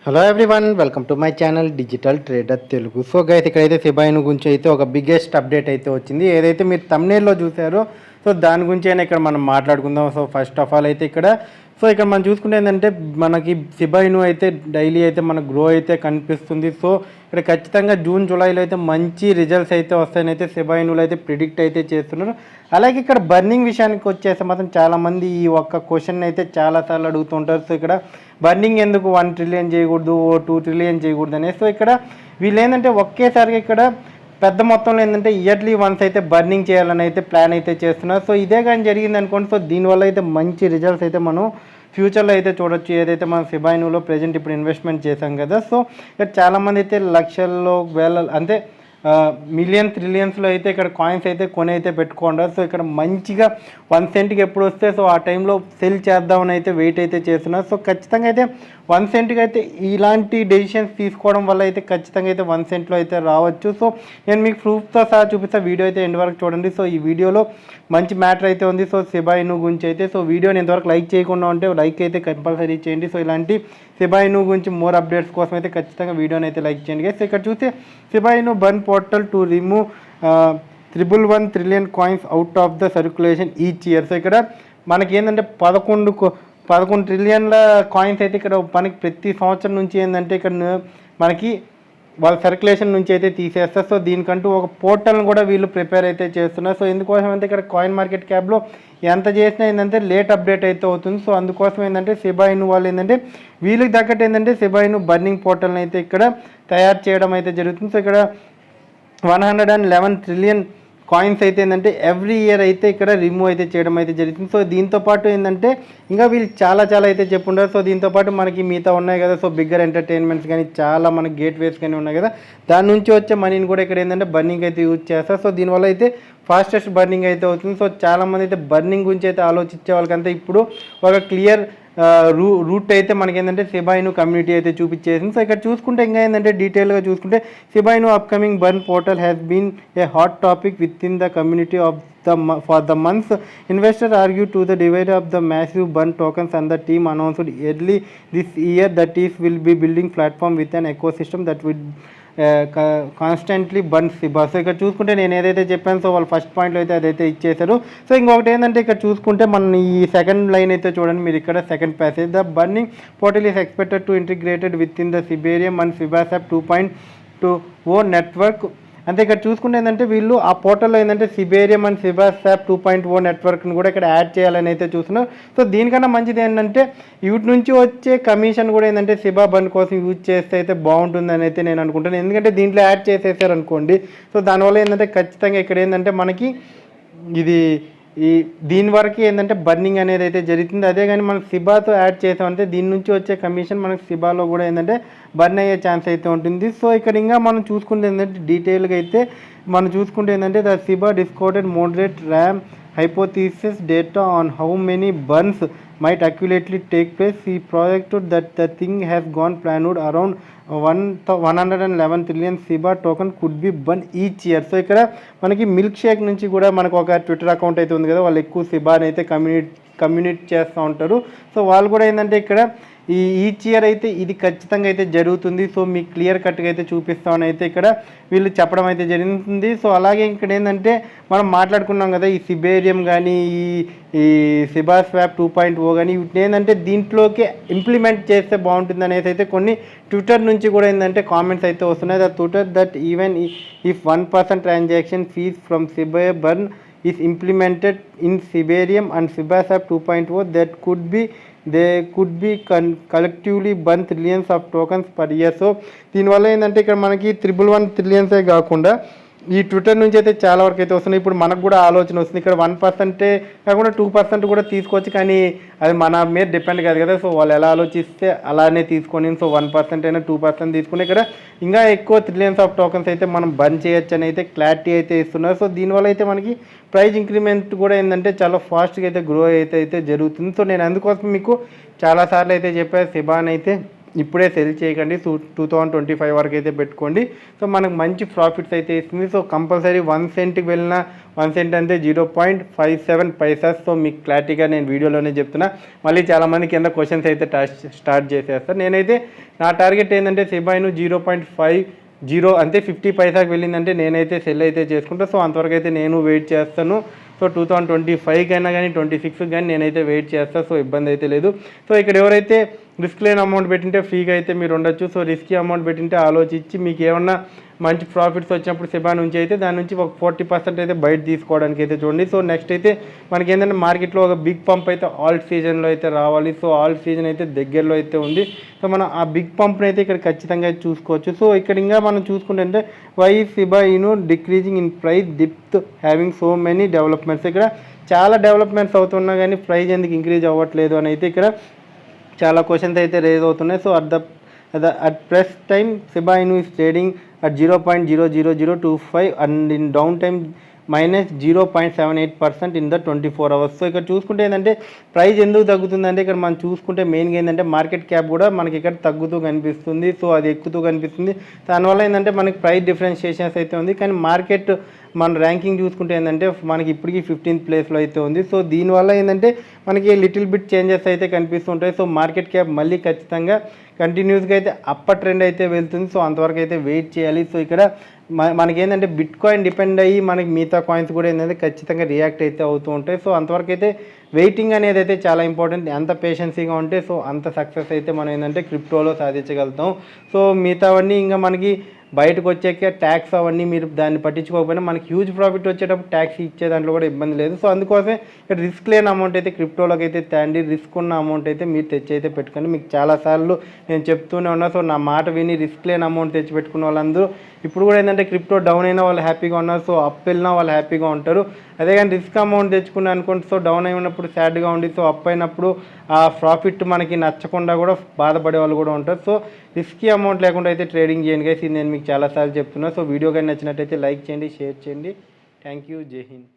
Hello everyone, welcome to my channel digital trader Telugu. So guys, ఇక్కడైతే Shiba ఇను గురించి అయితే ఒక బిగ్గెస్ట్ అప్డేట్ అయితే వచ్చింది. ఏదైతే మీరు థంబ్నెయిల్లో చూసారో సో దాని గురించి అయినా ఇక్కడ మనం మాట్లాడుకుందాం. సో ఫస్ట్ ఆఫ్ ఆల్ అయితే ఇక్కడ మనం చూసుకుంటే ఏంటంటే మనకి షిబా ఇను అయితే డైలీ అయితే మన గ్రో అయితే కనిపిస్తుంది. సో ఇక్కడ ఖచ్చితంగా జూన్ జూలైలో అయితే మంచి రిజల్ట్స్ అయితే వస్తాయని అయితే షిబా ఇనులో అయితే ప్రిడిక్ట్ అయితే చేస్తున్నారు. అలాగే ఇక్కడ బర్నింగ్ విషయానికి వచ్చేస్తే మాత్రం చాలామంది ఈ ఒక్క క్వశ్చన్ అయితే చాలాసార్లు అడుగుతుంటారు. సో ఇక్కడ బర్నింగ్ ఎందుకు 1 ట్రిలియన్ చేయకూడదు, 2 ట్రిలియన్ చేయకూడదు అనేది. సో ఇక్కడ వీళ్ళు ఏంటంటే ఒకేసారిగా ఇక్కడ పెద్ద మొత్తంలో ఏంటంటే ఇయర్లీ వన్స్ అయితే బర్నింగ్ చేయాలని అయితే ప్లాన్ అయితే చేస్తున్నారు. సో ఇదే కానీ జరిగింది అనుకోండి, సో దీనివల్ల అయితే మంచి రిజల్ట్స్ అయితే మనం ఫ్యూచర్లో అయితే చూడొచ్చు. ఏదైతే మనం షిబా ఇనులో ప్రజెంట్ ఇప్పుడు ఇన్వెస్ట్మెంట్ చేసాం కదా, సో ఇక్కడ చాలామంది అయితే లక్షల్లో వేల అంటే మిలియన్ ట్రిలియన్స్లో అయితే ఇక్కడ కాయిన్స్ అయితే కొని అయితే పెట్టుకుంటారు. సో ఇక్కడ మంచిగా 1 సెంట్కి ఎప్పుడు వస్తే సో ఆ టైంలో సెల్ చేద్దామని అయితే వెయిట్ అయితే చేస్తున్నారు. సో ఖచ్చితంగా అయితే 1 సెంట్కి అయితే ఇలాంటి డెసిషన్స్ తీసుకోవడం వల్ల అయితే ఖచ్చితంగా అయితే 1 సెంట్లో అయితే రావచ్చు. సో నేను మీకు ప్రూఫ్తో సహా చూపిస్తా, వీడియో అయితే ఎండ్ వరకు చూడండి. సో ఈ వీడియోలో మంచి మ్యాటర్ అయితే ఉంది. సో షిబా ఇను గురించి అయితే సో వీడియోని ఎంతవరకు లైక్ చేయకుండా ఉంటే లైక్ అయితే కంపల్సరీ చేయండి. సో ఇలాంటి షిబా ఇను గురించి మోర్ అప్డేట్స్ కోసం అయితే ఖచ్చితంగా వీడియోని అయితే లైక్ చేయండి. సో ఇక్కడ చూస్తే షిబా ఇను burn portal to remove 111 trillion coins out of the circulation each year. So ఇక్కడ మనకి ఏంటంటే 11 ట్రిలియన్ల కాయిన్స్ అయితే ఇక్కడ మనకి ప్రతి సంవత్సరం నుంచి ఏంటంటే ఇక్కడ మనకి వాళ్ళ సర్క్యులేషన్ నుంచి అయితే తీసేస్తారు. సో దీనికంటూ ఒక పోర్టల్ని కూడా వీళ్ళు ప్రిపేర్ అయితే చేస్తున్నారు. సో ఎందుకోసం అంటే ఇక్కడ కాయిన్ మార్కెట్ క్యాప్లో ఎంత చేసినా ఏంటంటే లేట్ అప్డేట్ అయితే అవుతుంది. సో అందుకోసం ఏంటంటే షిబా ఇను వాళ్ళు ఏంటంటే వీళ్ళకి తగ్గట్టు ఏంటంటే షిబా ఇను బర్నింగ్ పోర్టల్ని అయితే ఇక్కడ తయారు చేయడం అయితే జరుగుతుంది. సో ఇక్కడ 111 ట్రిలియన్ కాయిన్స్ అయితే ఏంటంటే ఎవ్రీ ఇయర్ అయితే ఇక్కడ రిమూవ్ అయితే చేయడం అయితే జరుగుతుంది. సో దీంతోపాటు ఏంటంటే ఇంకా వీళ్ళు చాలా అయితే చెప్పుంటారు. సో దీంతోపాటు మనకి మిగతా ఉన్నాయి కదా, సో బిగ్గర్ ఎంటర్టైన్మెంట్స్ కానీ చాలా మనకి గేట్వేస్ కానీ ఉన్నాయి కదా, దాని నుంచి వచ్చే మనీని కూడా ఇక్కడ ఏంటంటే బర్నింగ్ అయితే యూజ్ చేస్తారు. సో దీనివల్ల అయితే ఫాస్టెస్ట్ బర్నింగ్ అయితే అవుతుంది. సో చాలామంది అయితే బర్నింగ్ గురించి అయితే ఆలోచించే వాళ్ళకంటే ఇప్పుడు ఒక క్లియర్ రూట్ అయితే మనకి ఏంటంటే షిబా ఇను కమ్యూనిటీ అయితే చూపించేసింది. సో ఇక్కడ చూసుకుంటే ఇంకా ఏంటంటే డీటెయిల్గా చూసుకుంటే Shiba Inu upcoming burn portal has been a hot topic with in the community of for the months. Investors argue to the divide of the massive burn tokens, and the team announced early this year that it will be building platform with an ecosystem that would constantly burn Shiba. So ఇక్కడ చూసుకుంటే నేను ఏదైతే చెప్పాను so వాళ్ళు first పాయింట్లో అయితే అదైతే ఇచ్చేశారు. సో ఇంకొకటి ఏంటంటే ఇక్కడ చూసుకుంటే మన ఈ సెకండ్ లైన్ అయితే చూడండి మీరు, ఇక్కడ second passage the burning portal is expected to integrated with in the Shibarium and ShibaSwap 2.2 network. అంటే ఇక్కడ చూసుకుంటే ఏంటంటే వీళ్ళు ఆ పోర్టల్లో ఏంటంటే షిబేరియం అండ్ షిబాస్వాప్ 2.0 నెట్వర్క్ని కూడా ఇక్కడ యాడ్ చేయాలని అయితే చూస్తున్నారు. సో దీనికన్నా మంచిది ఏంటంటే వీటి నుంచి వచ్చే కమిషన్ కూడా ఏంటంటే షిబా బర్న్ కోసం యూజ్ చేస్తే అయితే బాగుంటుందని అయితే నేను అనుకుంటాను. ఎందుకంటే దీంట్లో యాడ్ చేసేసారు అనుకోండి, సో దానివల్ల ఏంటంటే ఖచ్చితంగా ఇక్కడ ఏంటంటే మనకి దీని వరకు ఏంటంటే బర్నింగ్ అనేది అయితే జరుగుతుంది. అదే కానీ మనం షిబాతో యాడ్ చేసామంటే దీని నుంచి వచ్చే కమిషన్ మనకి షిబాలో కూడా ఏంటంటే బర్న్ అయ్యే ఛాన్స్ అయితే ఉంటుంది. సో ఇక్కడ ఇంకా మనం చూసుకుంటే ఏంటంటే డీటెయిల్గా అయితే మనం చూసుకుంటే ఏంటంటే the Shiba discounted moderate RAM hypothesis data on how many burns might accurately take place. He projected that the thing has gone planned around 111 trillion Shiba token could be burned each year. So ఇక్కడ మనకి milk shake నుంచి కూడా మనకు ఒక Twitter account అయితే ఉంది కదా, వాళ్ళు ఎక్కువ షిబాని అయితే కమ్యూనిట్ చేస్తూ ఉంటారు. సో వాళ్ళు కూడా ఏంటంటే ఇక్కడ ఈచ్ ఇయర్ అయితే ఇది ఖచ్చితంగా అయితే జరుగుతుంది. సో మీకు క్లియర్ కట్గా అయితే చూపిస్తామని అయితే ఇక్కడ వీళ్ళు చెప్పడం అయితే జరుగుతుంది. సో అలాగే ఇక్కడ ఏంటంటే మనం మాట్లాడుకున్నాం కదా, ఈ షిబేరియం కానీ ఈ షిబాస్వాప్ 2.0 కానీ వీటిని ఏంటంటే దీంట్లోకి ఇంప్లిమెంట్ చేస్తే బాగుంటుంది అనేసి అయితే కొన్ని ట్విట్టర్ నుంచి కూడా ఏంటంటే కామెంట్స్ అయితే వస్తున్నాయి. The Twitter that even if 1% transaction fees from Shiba burn is implemented in Shibarium and Shibaswap 2.0 that could be collectively burn trillions of tokens per year. So దీనివల్ల ఏంటంటే ఇక్కడ మనకి 111 ట్రిలియన్సే కాకుండా ఈ ట్విట్టర్ నుంచి అయితే చాలా వరకు అయితే వస్తున్నాయి. ఇప్పుడు మనకు కూడా ఆలోచన వస్తుంది, ఇక్కడ 1% కాకుండా 2% కూడా తీసుకోవచ్చు, కానీ అది మన మీద డిపెండ్ కాదు కదా. సో వాళ్ళు ఎలా ఆలోచిస్తే అలానే తీసుకొని సో 1% అయినా 2% తీసుకుని ఇక్కడ ఇంకా ఎక్కువ ట్రిలియన్స్ ఆఫ్ టోకన్స్ అయితే మనం బర్న్ చేయొచ్చు అని అయితే క్లారిటీ అయితే ఇస్తున్నారు. సో దీనివల్ల అయితే మనకి ప్రైస్ ఇంక్రిమెంట్ కూడా ఏంటంటే చాలా ఫాస్ట్గా అయితే గ్రో అయితే జరుగుతుంది. సో నేను అందుకోసం మీకు చాలాసార్లు అయితే చెప్పాను, షిబాని అయితే ఇప్పుడే సెల్ చేయకండి. 2025 వరకు అయితే పెట్టుకోండి. సో మనకు మంచి ప్రాఫిట్స్ అయితే ఇస్తుంది. సో కంపల్సరీ 1 సెంట్కి వెళ్ళిన 1 సెంట్ అంటే 0.57 పైసాస్. సో మీకు క్లారిటీగా నేను వీడియోలోనే చెప్తున్నా. మళ్ళీ చాలామంది కింద క్వశ్చన్స్ అయితే స్టార్ట్ చేసేస్తారు. నేనైతే నా టార్గెట్ ఏంటంటే షిబాయిను 0.50 అంటే 50 పైసాకి వెళ్ళిందంటే నేనైతే సెల్ అయితే చేసుకుంటాను. సో అంతవరకు అయితే నేను వెయిట్ చేస్తాను. సో 2025 అయినా కానీ 26 కానీ నేనైతే వెయిట్ చేస్తాను. సో ఇబ్బంది అయితే లేదు. సో ఇక్కడ ఎవరైతే రిస్క్ లేని అమౌంట్ పెట్టింటే ఫ్రీగా అయితే మీరు ఉండొచ్చు. సో రిస్కీ అమౌంట్ పెట్టింటే ఆలోచించి మీకు ఏమన్నా మంచి ప్రాఫిట్స్ వచ్చినప్పుడు షిబా నుంచి అయితే దాని నుంచి ఒక 40% అయితే బయట తీసుకోవడానికి అయితే చూడండి. సో నెక్స్ట్ అయితే మనకి ఏంటంటే మార్కెట్లో ఒక బిగ్ పంప్ అయితే ఆల్ట్ సీజన్లో అయితే రావాలి. సో ఆల్ట్ సీజన్ అయితే దగ్గరలో అయితే ఉంది. సో మనం ఆ బిగ్ పంప్ని అయితే ఇక్కడ ఖచ్చితంగా చూసుకోవచ్చు. సో ఇక్కడ ఇంకా మనం చూసుకుంటే why Shiba Inu decreasing in price depth having so many developments. ఇక్కడ చాలా డెవలప్మెంట్స్ అవుతున్నా కానీ ప్రైస్ ఎందుకు ఇంక్రీజ్ అవ్వట్లేదు అని అయితే ఇక్కడ చాలా క్వశ్చన్స్ అయితే రేజ్ అవుతున్నాయి. So at press time Shiba Inu is trading at 0.00025 and in downtime -0.78% in the 24 hours. So ఇక్కడ చూసుకుంటే ఏంటంటే ప్రైస్ ఎందుకు తగ్గుతుందంటే ఇక్కడ మనం చూసుకుంటే మెయిన్గా ఏంటంటే మార్కెట్ క్యాప్ కూడా మనకి ఇక్కడ తగ్గుతూ కనిపిస్తుంది. సో అది ఎక్కుతూ కనిపిస్తుంది. దానివల్ల ఏంటంటే మనకి ప్రైస్ డిఫరెన్షియేషన్స్ అయితే ఉంది. కానీ మార్కెట్ మన ర్యాంకింగ్ చూసుకుంటే ఏంటంటే మనకి ఇప్పటికీ 15th ప్లేస్లో అయితే ఉంది. సో దీనివల్ల ఏంటంటే మనకి లిటిల్ బిట్ చేంజెస్ అయితే కనిపిస్తుంటాయి. సో మార్కెట్ క్యాప్ మళ్ళీ ఖచ్చితంగా కంటిన్యూస్గా అయితే అప్పర్ ట్రెండ్ అయితే వెళ్తుంది. సో అంతవరకు అయితే వెయిట్ చేయాలి. సో ఇక్కడ మనకేంటంటే బిట్ కాయిన్ డిపెండ్ అయ్యి మనకి మిగతా కాయిన్స్ కూడా ఏంటంటే ఖచ్చితంగా రియాక్ట్ అయితే అవుతూ ఉంటాయి. సో అంతవరకు అయితే వెయిటింగ్ అనేది అయితే చాలా ఇంపార్టెంట్. ఎంత పేషెన్సీగా ఉంటే సో అంత సక్సెస్ అయితే మనం ఏంటంటే క్రిప్టోలో సాధించగలుగుతాం. సో మిగతావన్నీ ఇంకా మనకి బయటకు వచ్చాక ట్యాక్స్ అవన్నీ మీరు దాన్ని పట్టించుకోకపోయినా మనకి హ్యూజ్ ప్రాఫిట్ వచ్చేటప్పుడు ట్యాక్స్ ఇచ్చే దాంట్లో కూడా ఇబ్బంది లేదు. సో అందుకోసమే ఇక్కడ రిస్క్ లేని అమౌంట్ అయితే క్రిప్టోలోకి అయితే తేండి. రిస్క్ ఉన్న అమౌంట్ అయితే మీరు తెచ్చి అయితే పెట్టుకోండి. మీకు చాలాసార్లు నేను చెప్తూనే ఉన్నా. సో నా మాట విని రిస్క్ లేని అమౌంట్ తెచ్చి పెట్టుకున్న వాళ్ళందరూ ఇప్పుడు కూడా ఏంటంటే క్రిప్టో డౌన్ అయినా వాళ్ళు హ్యాపీగా ఉన్నారు. సో అప్ వెళ్ళినా వాళ్ళు హ్యాపీగా ఉంటారు. అదే కానీ రిస్క్ అమౌంట్ తెచ్చుకున్నా అనుకోండి. సో డౌన్ అయినప్పుడు సాడ్గా ఉండి సో అప్ అయినప్పుడు ఆ ప్రాఫిట్ మనకి నచ్చకుండా కూడా బాధపడే వాళ్ళు కూడా ఉంటారు. సో రిస్కీ అమౌంట్ లేకుండా అయితే ట్రేడింగ్ చేయండి గైస్. ఇది నేను మీకు చాలాసార్లు చెప్తున్నా. సో వీడియో కానీ నచ్చినట్టయితే లైక్ చేయండి, షేర్ చేయండి. Thank you. జై హింద్.